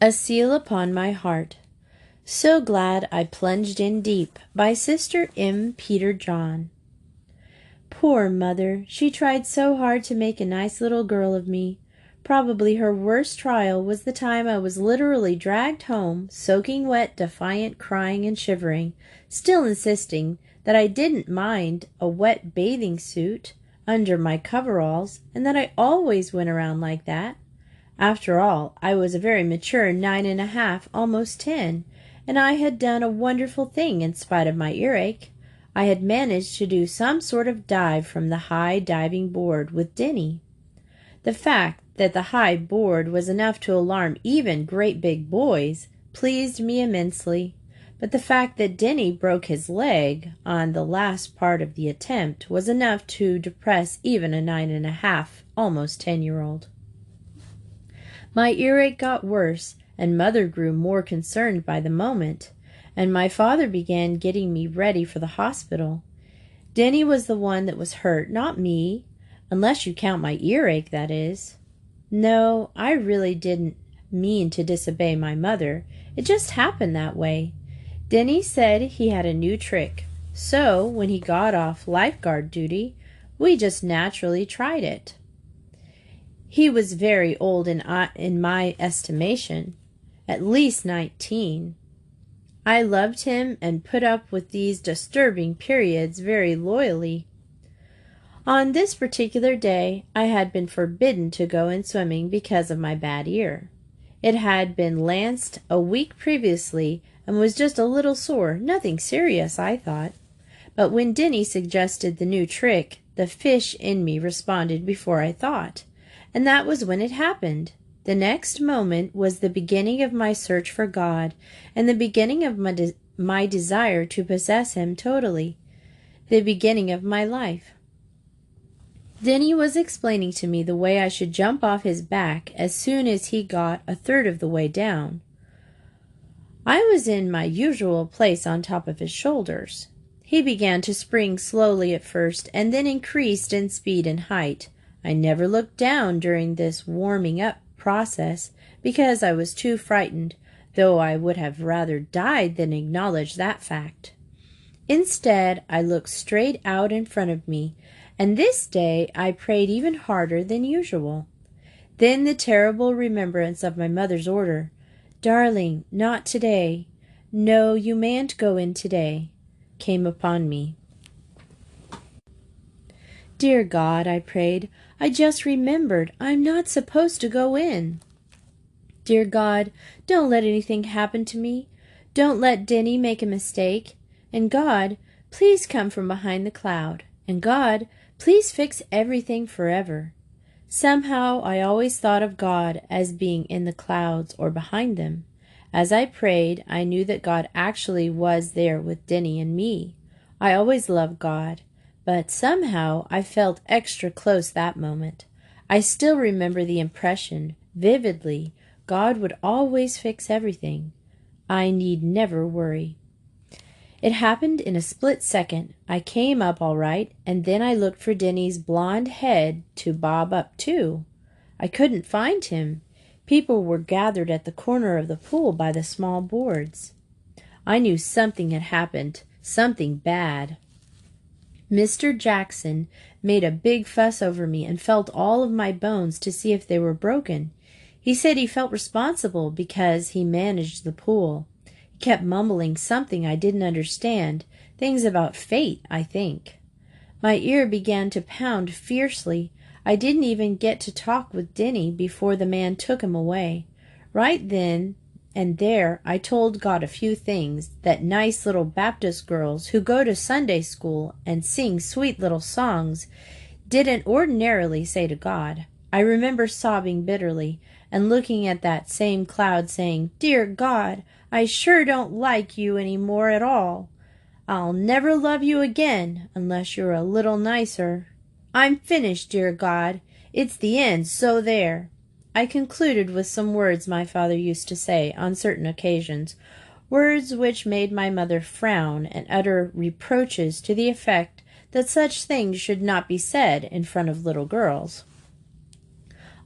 A Seal Upon My Heart. So Glad I Plunged in Deep, by Sister M. Peter John. Poor mother, she tried so hard to make a nice little girl of me. Probably her worst trial was the time I was literally dragged home, soaking wet, defiant, crying and shivering, still insisting that I didn't mind a wet bathing suit under my coveralls, and that I always went around like that. After all, I was a very mature 9½ almost 10, and I had done a wonderful thing in spite of my earache. I had managed to do some sort of dive from the high diving board with Denny. The fact that the high board was enough to alarm even great big boys pleased me immensely, but the fact that Denny broke his leg on the last part of the attempt was enough to depress even a 9½ almost 10-year-old. My earache got worse, and Mother grew more concerned by the moment, and my father began getting me ready for the hospital. Denny was the one that was hurt, not me, unless you count my earache, that is. No, I really didn't mean to disobey my mother. It just happened that way. Denny said he had a new trick, so when he got off lifeguard duty, we just naturally tried it. He was very old in my estimation, at least 19. I loved him and put up with these disturbing periods very loyally. On this particular day, I had been forbidden to go in swimming because of my bad ear. It had been lanced a week previously and was just a little sore, nothing serious, I thought. But when Denny suggested the new trick, the fish in me responded before I thought. And that was when it happened. The next moment was the beginning of my search for God, and the beginning of my desire to possess Him totally, the beginning of my life. Denny was explaining to me the way I should jump off his back as soon as he got a third of the way down. I was in my usual place on top of his shoulders. He began to spring slowly at first, and then increased in speed and height. I never looked down during this warming up process because I was too frightened, though I would have rather died than acknowledge that fact. Instead, I looked straight out in front of me, and this day I prayed even harder than usual. Then the terrible remembrance of my mother's order, "Darling, not today. No, you mayn't go in today," came upon me. "Dear God," I prayed, "I just remembered I'm not supposed to go in. Dear God, don't let anything happen to me. Don't let Denny make a mistake. And God, please come from behind the cloud. And God, please fix everything forever." Somehow I always thought of God as being in the clouds or behind them. As I prayed, I knew that God actually was there with Denny and me. I always loved God, but somehow I felt extra close that moment. I still remember the impression vividly. God would always fix everything. I need never worry. It happened in a split second. I came up all right, and then I looked for Denny's blond head to bob up too. I couldn't find him. People were gathered at the corner of the pool by the small boards. I knew something had happened, something bad. Mr. Jackson made a big fuss over me and felt all of my bones to see if they were broken. He said he felt responsible because he managed the pool. He kept mumbling something I didn't understand, things about fate, I think. My ear began to pound fiercely. I didn't even get to talk with Denny before the man took him away. Right then and there I told God a few things that nice little Baptist girls who go to Sunday school and sing sweet little songs didn't ordinarily say to God. I remember sobbing bitterly and looking at that same cloud saying, "Dear God, I sure don't like you any more at all. I'll never love you again unless you're a little nicer. I'm finished, dear God. It's the end, so there." I concluded with some words my father used to say on certain occasions, words which made my mother frown and utter reproaches to the effect that such things should not be said in front of little girls.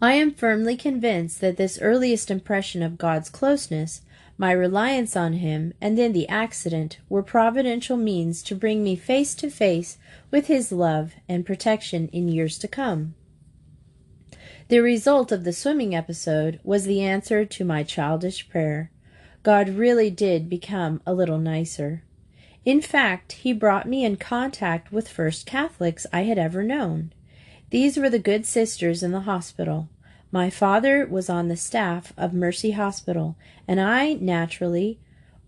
I am firmly convinced that this earliest impression of God's closeness, my reliance on him, and then the accident, were providential means to bring me face to face with his love and protection in years to come. The result of the swimming episode was the answer to my childish prayer. God really did become a little nicer. In fact, he brought me in contact with first Catholics I had ever known. These were the good sisters in the hospital. My father was on the staff of Mercy Hospital, and I, naturally,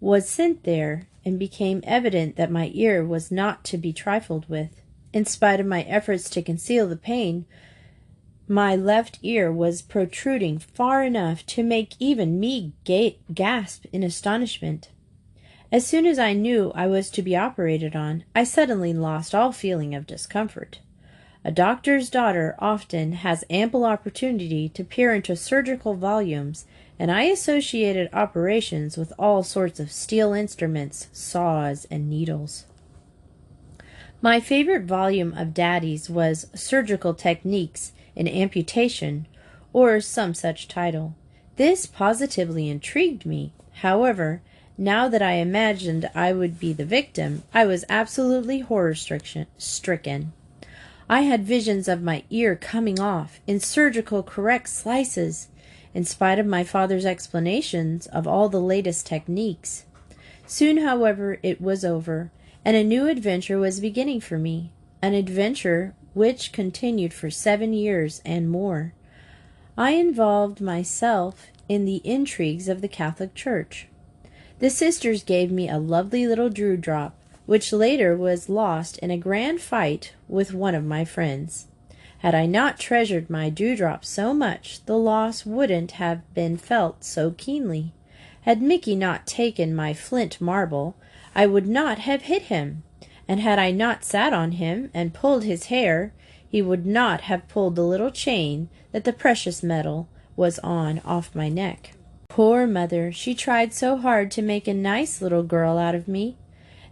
was sent there, and became evident that my ear was not to be trifled with. In spite of my efforts to conceal the pain, my left ear was protruding far enough to make even me gasp in astonishment. As soon as I knew I was to be operated on, I suddenly lost all feeling of discomfort. A doctor's daughter often has ample opportunity to peer into surgical volumes, and I associated operations with all sorts of steel instruments, saws, and needles. My favorite volume of Daddy's was Surgical Techniques in Amputation, or some such title. This positively intrigued me. However, now that I imagined I would be the victim, I was absolutely horror-stricken. I had visions of my ear coming off in surgical correct slices, in spite of my father's explanations of all the latest techniques. Soon, however, it was over, and a new adventure was beginning for me, an adventure which continued for 7 years and more. I involved myself in the intrigues of the Catholic Church. The sisters gave me a lovely little dewdrop, which later was lost in a grand fight with one of my friends. Had I not treasured my dewdrop so much, the loss wouldn't have been felt so keenly. Had Mickey not taken my flint marble, I would not have hit him, and had I not sat on him and pulled his hair, he would not have pulled the little chain that the precious metal was on off my neck. Poor mother, she tried so hard to make a nice little girl out of me.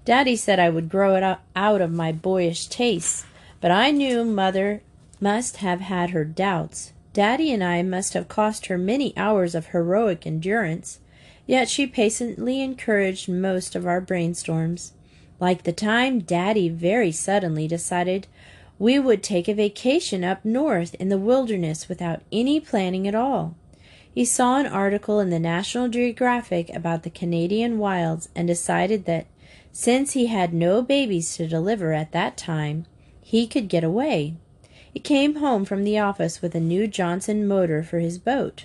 Daddy said I would grow it out of my boyish tastes, but I knew mother must have had her doubts. Daddy and I must have cost her many hours of heroic endurance, yet she patiently encouraged most of our brainstorms. Like the time Daddy very suddenly decided we would take a vacation up north in the wilderness without any planning at all. He saw an article in the National Geographic about the Canadian wilds and decided that since he had no babies to deliver at that time, he could get away. He came home from the office with a new Johnson motor for his boat,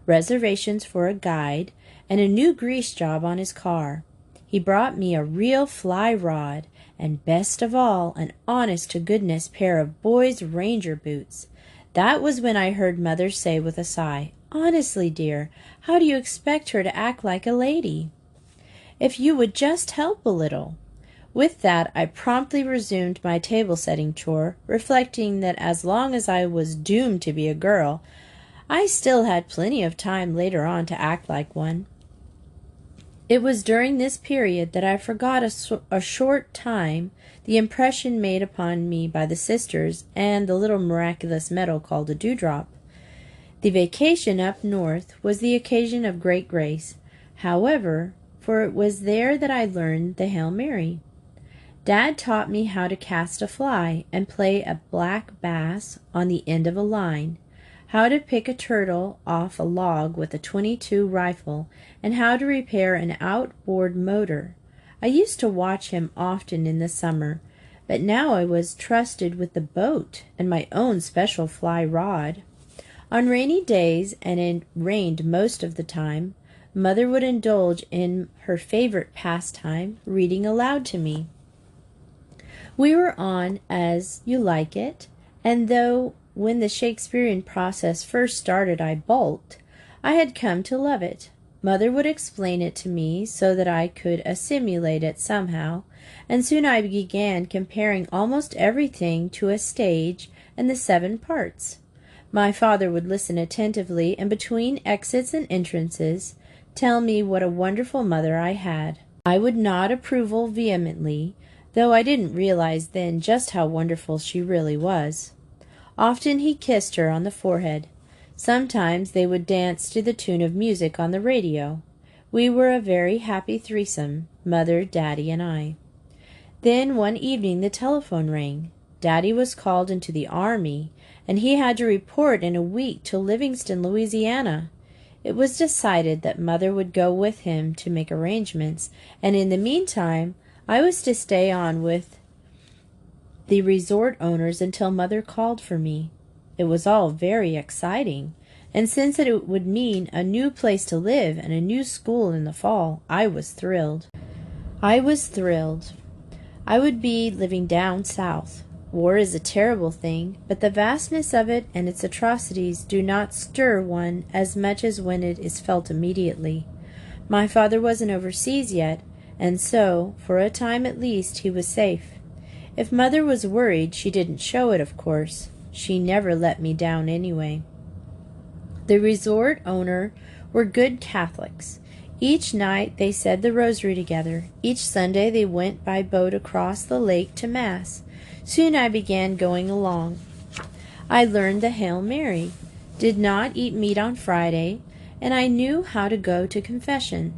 reservations for a guide, and a new grease job on his car. He brought me a real fly rod, and best of all, an honest-to-goodness pair of boys' ranger boots. That was when I heard Mother say with a sigh, "Honestly, dear, how do you expect her to act like a lady? If you would just help a little." With that, I promptly resumed my table-setting chore, reflecting that as long as I was doomed to be a girl, I still had plenty of time later on to act like one. It was during this period that I forgot a short time the impression made upon me by the sisters and the little miraculous medal called a dewdrop. The vacation up north was the occasion of great grace, however, for it was there that I learned the Hail Mary. Dad taught me how to cast a fly and play a black bass on the end of a line, how to pick a turtle off a log with a .22 rifle, and how to repair an outboard motor. I used to watch him often in the summer, but now I was trusted with the boat and my own special fly rod. On rainy days, and it rained most of the time, Mother would indulge in her favorite pastime, reading aloud to me. We were on As You Like It, and though when the Shakespearean process first started I balked, I had come to love it. Mother would explain it to me so that I could assimilate it somehow, and soon I began comparing almost everything to a stage and the 7 parts. My father would listen attentively, and between exits and entrances tell me what a wonderful mother I had. I would nod approval vehemently, though I didn't realize then just how wonderful she really was. Often he kissed her on the forehead. Sometimes they would dance to the tune of music on the radio. We were a very happy threesome, Mother, Daddy, and I. Then one evening the telephone rang. Daddy was called into the army, and he had to report in a week to Livingston, Louisiana. It was decided that Mother would go with him to make arrangements, and in the meantime I was to stay on with the resort owners until Mother called for me. It was all very exciting, and since it would mean a new place to live and a new school in the fall, I was thrilled. I would be living down south. War is a terrible thing, but the vastness of it and its atrocities do not stir one as much as when it is felt immediately. My father wasn't overseas yet, and so, for a time at least, he was safe. If Mother was worried, she didn't show it, of course. She never let me down anyway. The resort owner were good Catholics. Each night they said the rosary together. Each Sunday they went by boat across the lake to Mass. Soon I began going along. I learned the Hail Mary, did not eat meat on Friday, and I knew how to go to confession.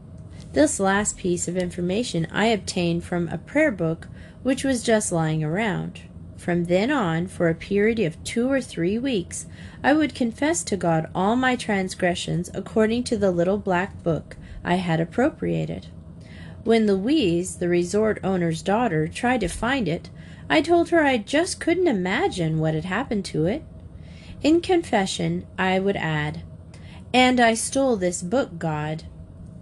This last piece of information I obtained from a prayer book which was just lying around. From then on, for a period of 2 or 3 weeks, I would confess to God all my transgressions according to the little black book I had appropriated. When Louise, the resort owner's daughter, tried to find it, I told her I just couldn't imagine what had happened to it. In confession, I would add, "And I stole this book, God."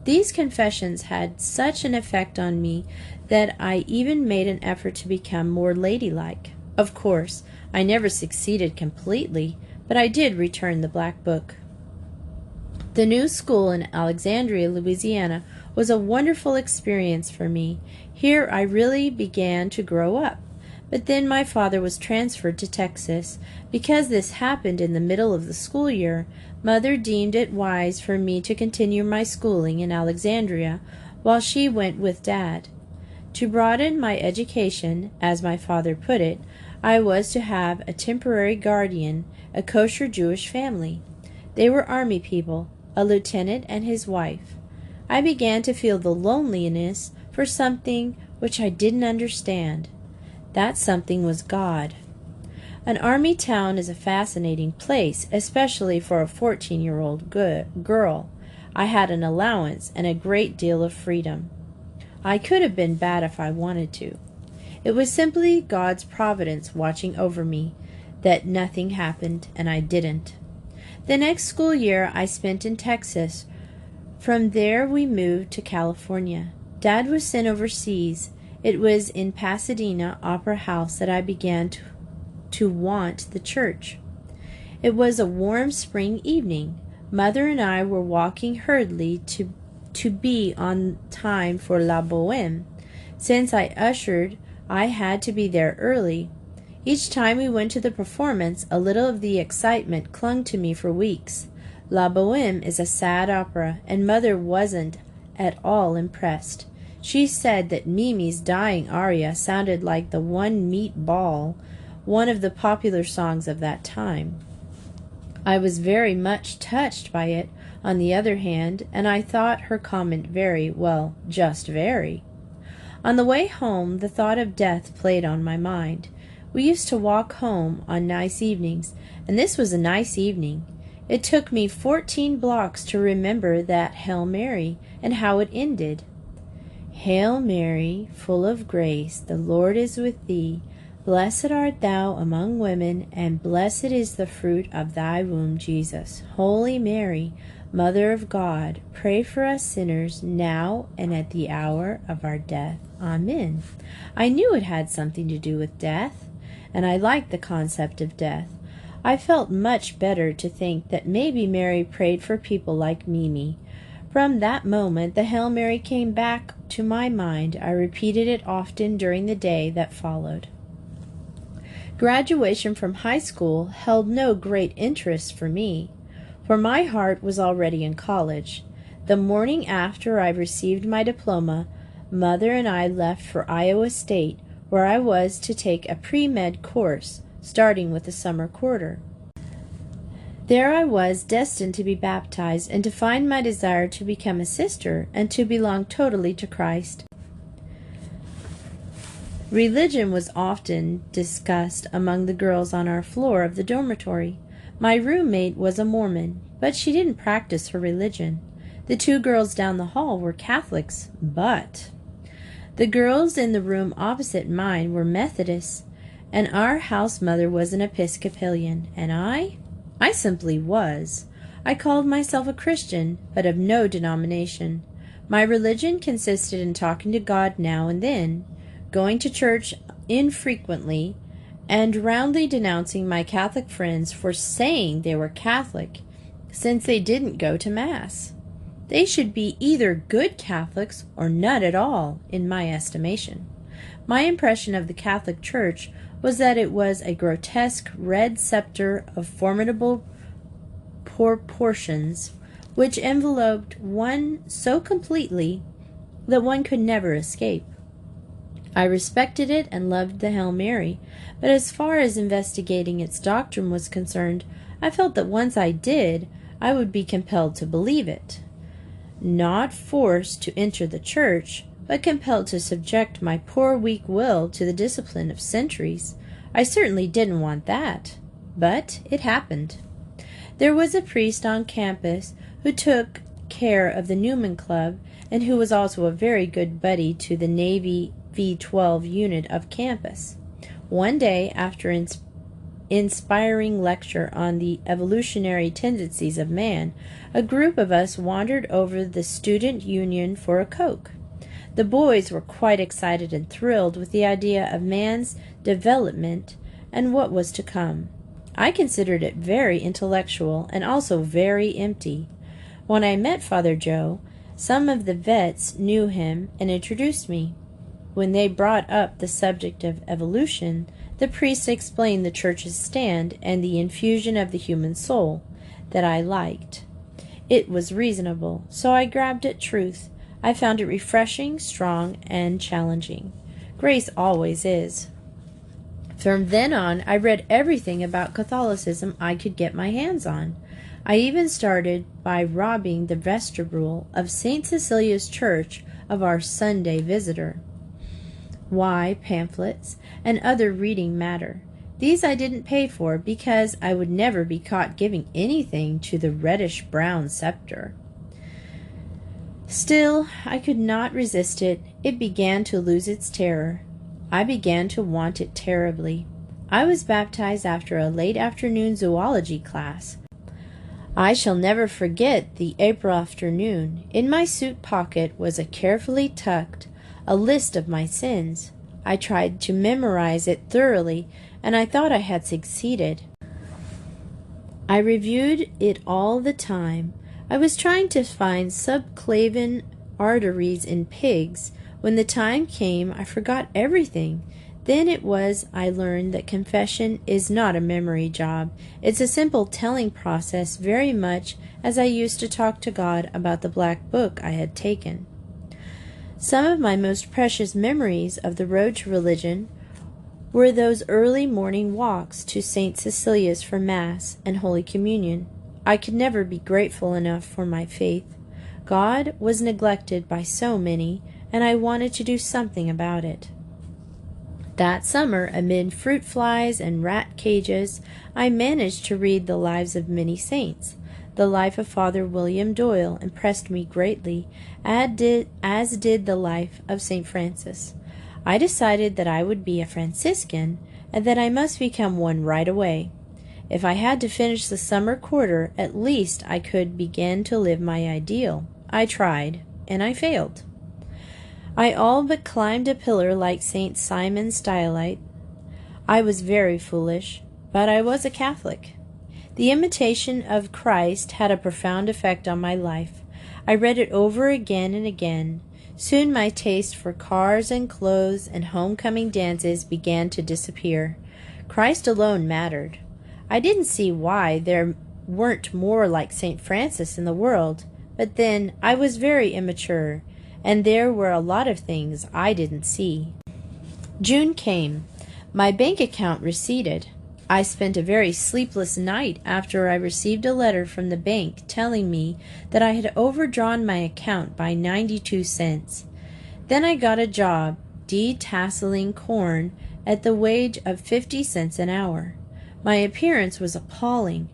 These confessions had such an effect on me that I even made an effort to become more ladylike. Of course, I never succeeded completely, but I did return the black book. The new school in Alexandria, Louisiana, was a wonderful experience for me. Here I really began to grow up. But then my father was transferred to Texas. Because this happened in the middle of the school year, Mother deemed it wise for me to continue my schooling in Alexandria while she went with Dad. To broaden my education, as my father put it, I was to have a temporary guardian, a kosher Jewish family. They were army people, a lieutenant and his wife. I began to feel the loneliness for something which I didn't understand. That something was God. An army town is a fascinating place, especially for a 14-year-old girl. I had an allowance and a great deal of freedom. I could have been bad if I wanted to. It was simply God's providence watching over me that nothing happened, and I didn't. The next school year I spent in Texas. From there we moved to California. Dad was sent overseas. It was in Pasadena Opera House that I began to want the church. It was a warm spring evening. Mother and I were walking hurriedly to be on time for La Boheme. Since I ushered, I had to be there early. Each time we went to the performance, a little of the excitement clung to me for weeks. La Boheme is a sad opera, and Mother wasn't at all impressed. She said that Mimi's dying aria sounded like the One Meat Ball, one of the popular songs of that time. I was very much touched by it, on the other hand, and I thought her comment just very. On the way home, the thought of death played on my mind. We used to walk home on nice evenings, and this was a nice evening. It took me 14 blocks to remember that Hail Mary and how it ended. Hail Mary, full of grace, the Lord is with thee. Blessed art thou among women, and blessed is the fruit of thy womb, Jesus. Holy Mary, Mother of God, pray for us sinners, now and at the hour of our death. Amen. I knew it had something to do with death, and I liked the concept of death. I felt much better to think that maybe Mary prayed for people like Mimi. From that moment, the Hail Mary came back to my mind. I repeated it often during the day that followed. Graduation from high school held no great interest for me, for my heart was already in college. The morning after I received my diploma, Mother and I left for Iowa State, where I was to take a pre-med course, starting with the summer quarter. There I was, destined to be baptized, and to find my desire to become a sister and to belong totally to Christ. Religion was often discussed among the girls on our floor of the dormitory. My roommate was a Mormon, but she didn't practice her religion. The two girls down the hall were Catholics, but the girls in the room opposite mine were Methodists, and our house mother was an Episcopalian, and I simply was. I called myself a Christian, but of no denomination. My religion consisted in talking to God now and then, going to church infrequently, and roundly denouncing my Catholic friends for saying they were Catholic, since they didn't go to Mass. They should be either good Catholics or none at all, in my estimation. My impression of the Catholic Church was that it was a grotesque red scepter of formidable proportions, which enveloped one so completely that one could never escape. I respected it and loved the Hail Mary, but as far as investigating its doctrine was concerned, I felt that once I did, I would be compelled to believe it. Not forced to enter the church, but compelled to subject my poor weak will to the discipline of centuries. I certainly didn't want that, but it happened. There was a priest on campus who took care of the Newman Club, and who was also a very good buddy to the Navy V-12 unit of campus. One day, after an inspiring lecture on the evolutionary tendencies of man, a group of us wandered over the student union for a Coke. The boys were quite excited and thrilled with the idea of man's development and what was to come. I considered it very intellectual and also very empty. When I met Father Joe, some of the vets knew him and introduced me. When they brought up the subject of evolution, the priest explained the Church's stand and the infusion of the human soul that I liked. It was reasonable, so I grabbed at truth. I found it refreshing, strong, and challenging. Grace always is. From then on, I read everything about Catholicism I could get my hands on. I even started by robbing the vestibule of St. Cecilia's Church of our Sunday visitor. Why, pamphlets, and other reading matter. These I didn't pay for because I would never be caught giving anything to the reddish-brown scepter. Still, I could not resist it. It began to lose its terror. I began to want it terribly. I was baptized after a late afternoon zoology class. I shall never forget the April afternoon. In my suit pocket was a carefully tucked a list of my sins. I tried to memorize it thoroughly, and I thought I had succeeded. I reviewed it all the time. I was trying to find subclavian arteries in pigs. When the time came, I forgot everything. Then it was I learned that confession is not a memory job. It's a simple telling process, very much as I used to talk to God about the black book I had taken. Some of my most precious memories of the road to religion were those early morning walks to St. Cecilia's for Mass and Holy Communion. I could never be grateful enough for my faith. God was neglected by so many, and I wanted to do something about it. That summer, amid fruit flies and rat cages, I managed to read the lives of many saints. The life of Father William Doyle impressed me greatly, as did the life of St. Francis. I decided that I would be a Franciscan, and that I must become one right away. If I had to finish the summer quarter, at least I could begin to live my ideal. I tried, and I failed. I all but climbed a pillar like St. Simon Stylite. I was very foolish, but I was a Catholic. The Imitation of Christ had a profound effect on my life. I read it over again and again. Soon my taste for cars and clothes and homecoming dances began to disappear. Christ alone mattered. I didn't see why there weren't more like St. Francis in the world, but then I was very immature, and there were a lot of things I didn't see. June came. My bank account receded. I spent a very sleepless night after I received a letter from the bank telling me that I had overdrawn my account by 92 cents. Then I got a job detasseling corn at the wage of 50 cents an hour. My appearance was appalling.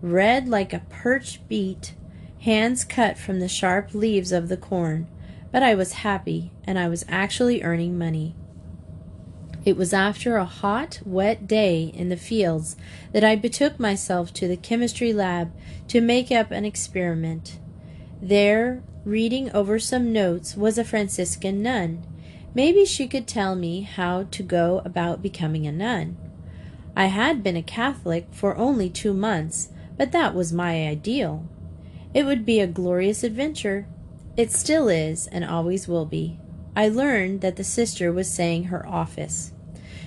Red like a perched beet, hands cut from the sharp leaves of the corn. But I was happy, and I was actually earning money. It was after a hot, wet day in the fields that I betook myself to the chemistry lab to make up an experiment. There, reading over some notes, was a Franciscan nun. Maybe she could tell me how to go about becoming a nun. I had been a Catholic for only 2 months, but that was my ideal. It would be a glorious adventure. It still is, and always will be. I learned that the sister was saying her office.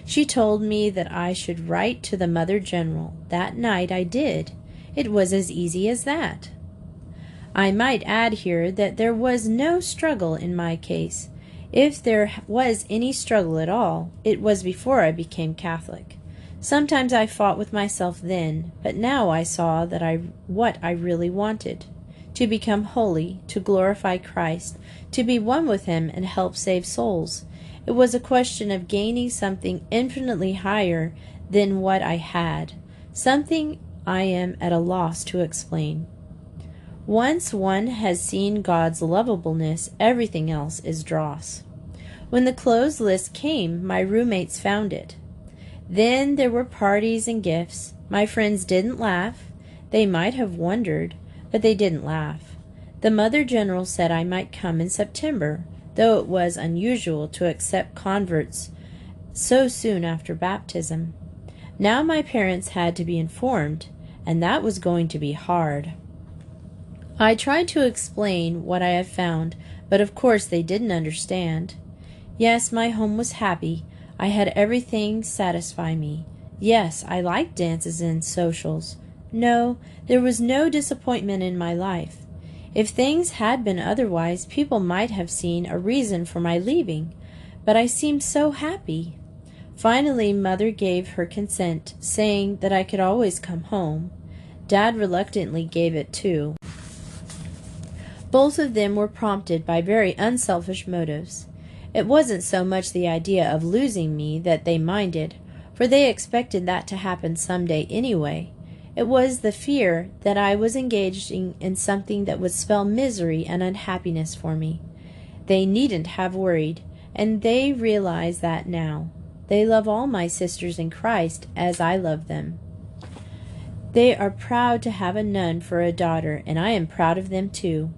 She told me that I should write to the Mother General. That night I did. It was as easy as that. I might add here that there was no struggle in my case. If there was any struggle at all, it was before I became Catholic. Sometimes I fought with myself then, but now I saw that what I really wanted: to become holy, to glorify Christ, to be one with Him and help save souls. It was a question of gaining something infinitely higher than what I had, something I am at a loss to explain. Once one has seen God's lovableness, everything else is dross. When the closed list came, my roommates found it. Then there were parties and gifts. My friends didn't laugh. They might have wondered, but they didn't laugh. The Mother General said I might come in September, though it was unusual to accept converts so soon after baptism. Now my parents had to be informed, and that was going to be hard. I tried to explain what I had found, but of course they didn't understand. Yes, my home was happy. I had everything satisfy me. Yes, I liked dances and socials. No, there was no disappointment in my life. If things had been otherwise, people might have seen a reason for my leaving, but I seemed so happy. Finally, Mother gave her consent, saying that I could always come home. Dad reluctantly gave it too. Both of them were prompted by very unselfish motives. It wasn't so much the idea of losing me that they minded, for they expected that to happen some day anyway. It was the fear that I was engaging in something that would spell misery and unhappiness for me. They needn't have worried, and they realize that now. They love all my sisters in Christ as I love them. They are proud to have a nun for a daughter, and I am proud of them too.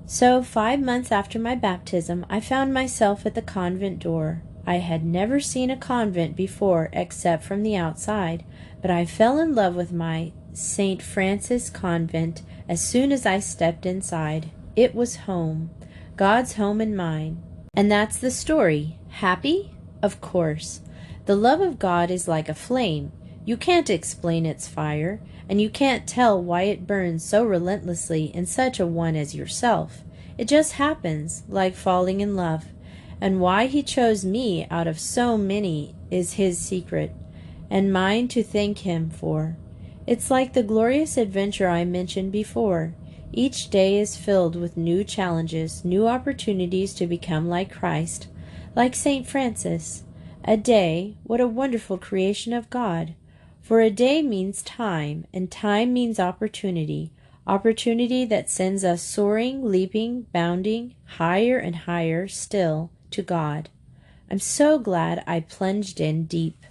So 5 months after my baptism, I found myself at the convent door. I had never seen a convent before except from the outside, but I fell in love with my St. Francis convent as soon as I stepped inside. It was home, God's home and mine. And that's the story. Happy? Of course. The love of God is like a flame. You can't explain its fire, and you can't tell why it burns so relentlessly in such a one as yourself. It just happens, like falling in love. And why He chose me out of so many is His secret, and mine to thank Him for. It's like the glorious adventure I mentioned before. Each day is filled with new challenges, new opportunities to become like Christ, like St. Francis. A day, what a wonderful creation of God! For a day means time, and time means opportunity, opportunity that sends us soaring, leaping, bounding, higher and higher still to God. I'm so glad I plunged in deep.